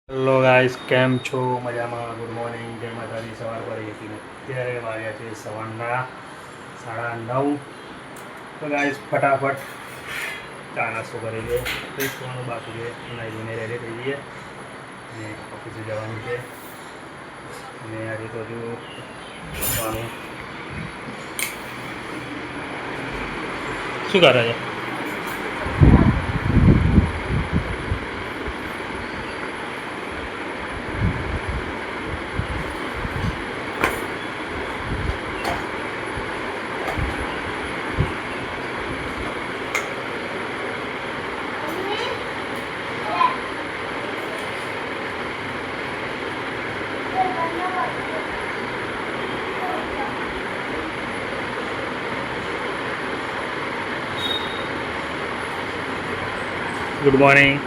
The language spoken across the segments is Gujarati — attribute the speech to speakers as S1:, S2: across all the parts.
S1: હેલો ગાઈસ, કેમ છો? મજામાં? ગુડ મોર્નિંગ, જય માતાજી. સવાર પડી હતી ને અત્યારે વાગ્યા છે સવારના 9:30. તો ગાઈસ ફટાફટ ચા નાસ્તો કરી દે, ફ્રેશ થવાનું બાકી છે, નાઈ ધોઈને રેડી થઈ જઈએ અને ઓફિસે જવાનું છે. અને આજે તો હજુ જવાનું શું કરે છે? Good morning.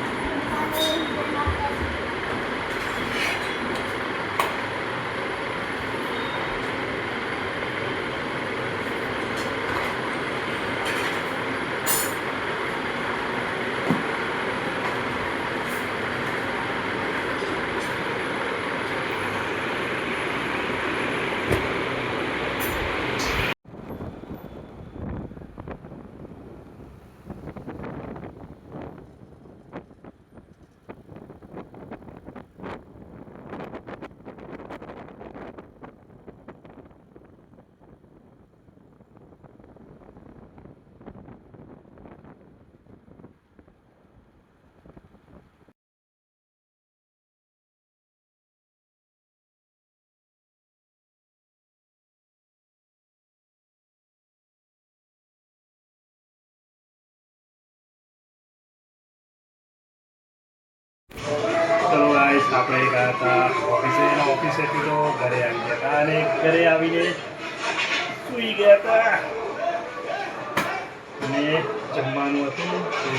S1: ચલો ગાઈસ, આપણે ગયા હતા ઓફિસેથી તો ઘરે આવી ગયા હતા અને ઘરે આવીને સૂઈ ગયા હતા અને જમવાનું હતું તો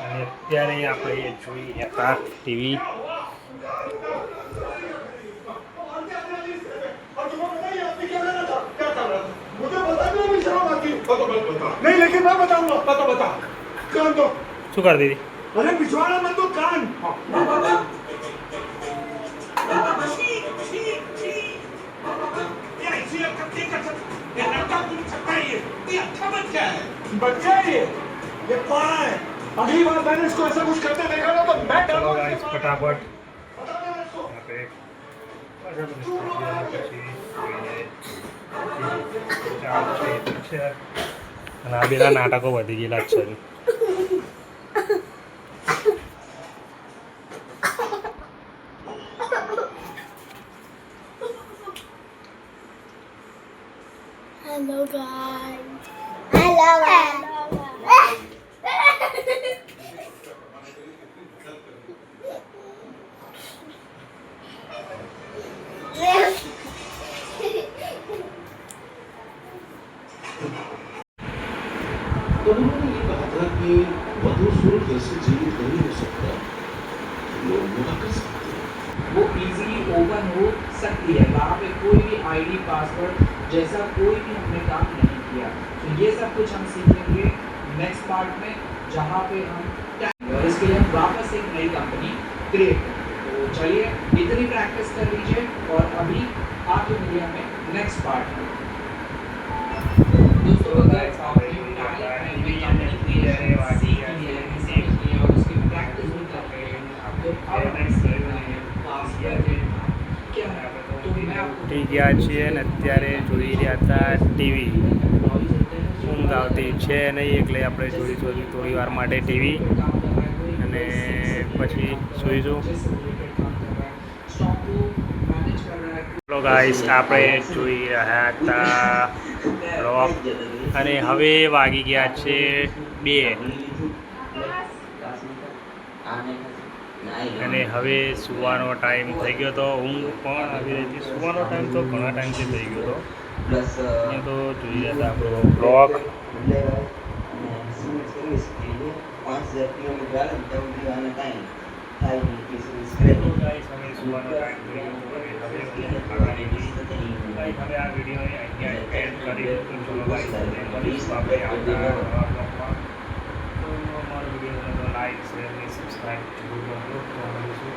S1: અને અત્યારે આપણે જોઈ રહ્યા હતા ટીવી.
S2: नहीं लेकिन मैं बताऊंगा. बता कान दो.
S1: શું કરી દીધી?
S2: अरे पिछवाड़ा मत दो कान. बच्चा है ये पारा है. अगली बार मैंने इसको ऐसा कुछ करते देखा ना तो मैं
S1: ચલો
S2: डरूंगा.
S1: ગાઈસ, ફટાફટ આપણે પછી છે અને આ બધા નાટકો વધી ગયેલા જ છે.
S3: Hello guys. Hello guys.
S4: तो उन्होंने ये कहा था कि मधुर सुर जैसे जीवित नहीं हो सकता, लोग बुरा कर सकते हैं.
S5: वो इजीली ओपन हो सकती है. वहाँ पे कोई भी आईडी पासवर्ड जैसा कोई भी हमने काम नहीं किया. तो ये सब कुछ हम सीखेंगे नेक्स्ट पार्ट में, जहाँ पे हम और इसके लिए हम वापस एक नई कंपनी क्रिएट करेंगे. तो चलिए इतनी प्रैक्टिस कर लीजिए और अभी आगे मिलिए हमें नेक्स्ट पार्ट में. दोस्तों अगर आपने और उसकी प्रैक्टिस भी कर रहे हैं तो अब
S1: ઉઠી ગયા છીએ અને અત્યારે જોઈ રહ્યા હતા ટીવી. ઊંઘ આવતી છે નહીં એટલે આપણે જોઈશું થોડી વાર માટે ટીવી અને પછી સૂઈશું. ચલો ગાઈસ, આપણે જોઈ રહ્યા હતા રોક અને હવે વાગી ગયા છે 2 અને હવે સૂવાનો ટાઈમ થઈ ગયો હતો. ઊંઘ પણ આવી રહી હતી. સૂવાનો ટાઈમ તો ઘણા ટાઈમથી થઈ ગયો હતો. અહીંયા તો જોઈ રહ્યા હતા આપણો બ્લોગ. હવે આ વિડીયો અહીંયા એન્ડ કરીશું. ચલો ગાઈસ, મળીશું આપણે આવતા બ્લોગમાં. તો અમારો વિડીયો લાઈક શેર અને સબસ્ક્રાઈબ જરૂર કરજો. તો મળીશું